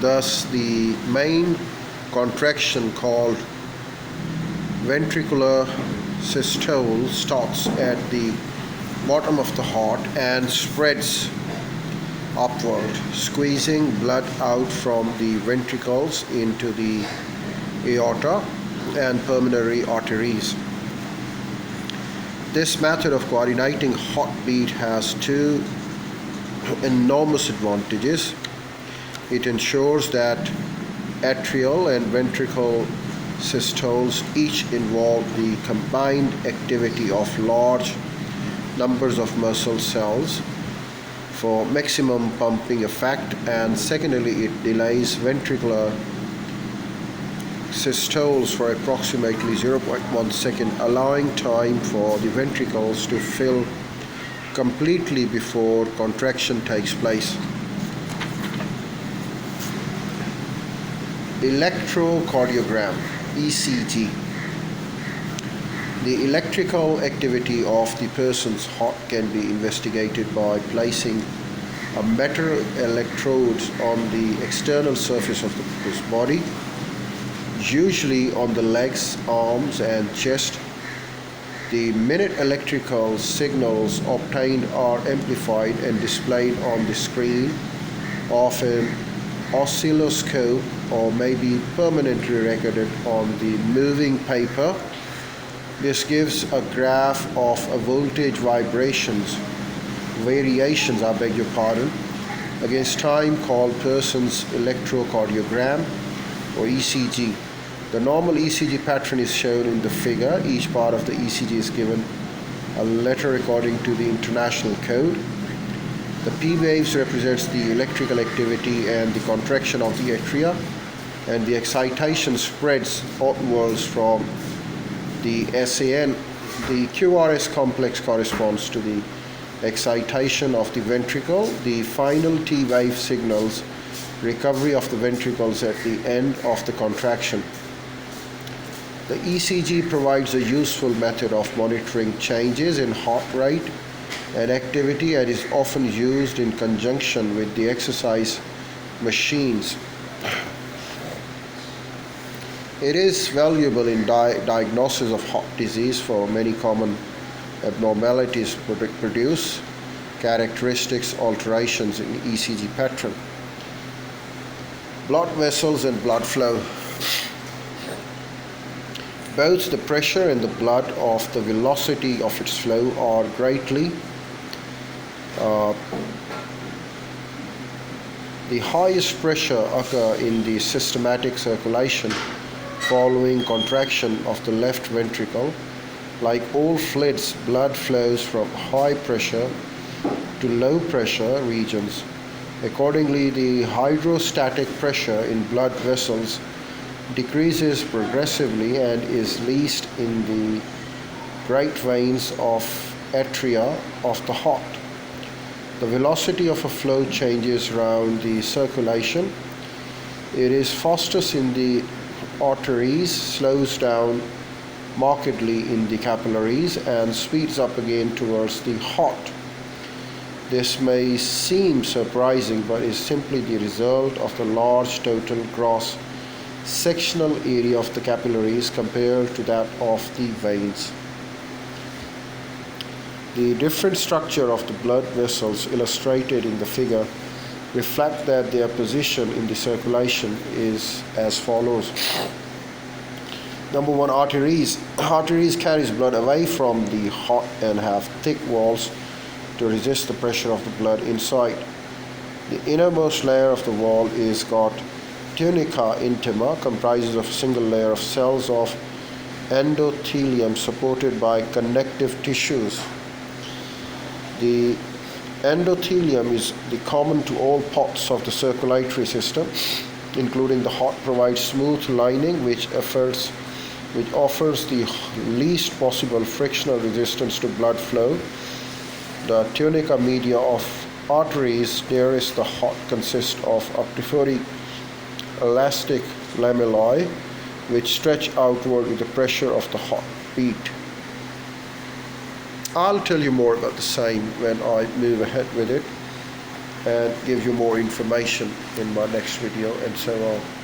Thus, the main contraction called ventricular systole starts at the bottom of the heart and spreads upward, squeezing blood out from the ventricles into the aorta and pulmonary arteries. This method of coordinating heartbeat has two enormous advantages. It ensures that atrial and ventricular systoles each involve the combined activity of large numbers of muscle cells for maximum pumping effect, and secondly, it delays ventricular systoles for approximately 0.1 second, allowing time for the ventricles to fill completely before contraction takes place. Electrocardiogram, ECG. The electrical activity of the person's heart can be investigated by placing a metal electrode on the external surface of his body, usually on the legs, arms, and chest. The minute electrical signals obtained are amplified and displayed on the screen of an oscilloscope, or may be permanently recorded on the moving paper. This gives a graph of a voltage variations, against time, called person's electrocardiogram or ECG. The normal ECG pattern is shown in the figure. Each part of the ECG is given a letter according to the international code. The P waves represents the electrical activity and the contraction of the atria, and the excitation spreads outwards from the SAN. The QRS complex corresponds to the excitation of the ventricle. The final T wave signals recovery of the ventricles at the end of the contraction. The ECG provides a useful method of monitoring changes in heart rate and activity, and is often used in conjunction with the exercise machines. It is valuable in diagnosis of heart disease, for many common abnormalities produce characteristics alterations in ECG pattern. Blood vessels and blood flow. Both the pressure and the blood of the velocity of its flow are greatly. The highest pressure occur in the systematic circulation following contraction of the left ventricle. Like all fluids, blood flows from high pressure to low pressure regions. Accordingly, the hydrostatic pressure in blood vessels decreases progressively and is least in the great veins of atria of the heart. The velocity of a flow changes around the circulation. It is fastest in the arteries, slows down markedly in the capillaries, and speeds up again towards the heart. This may seem surprising, but is simply the result of the large total gross sectional area of the capillaries compared to that of the veins. The different structure of the blood vessels illustrated in the figure reflect that their position in the circulation is as follows. Number one, arteries. Arteries carries blood away from the heart and have thick walls to resist the pressure of the blood inside. The innermost layer of the wall is got tunica intima, comprises of a single layer of cells of endothelium supported by connective tissues. The endothelium is common to all parts of the circulatory system, including the heart. Provides smooth lining which offers the least possible frictional resistance to blood flow. The tunica media of arteries nearest the heart consists of up to 40 elastic lamellae which stretch outward with the pressure of the heartbeat. I'll tell you more about the same when I move ahead with it. and give you more information in my next video and so on.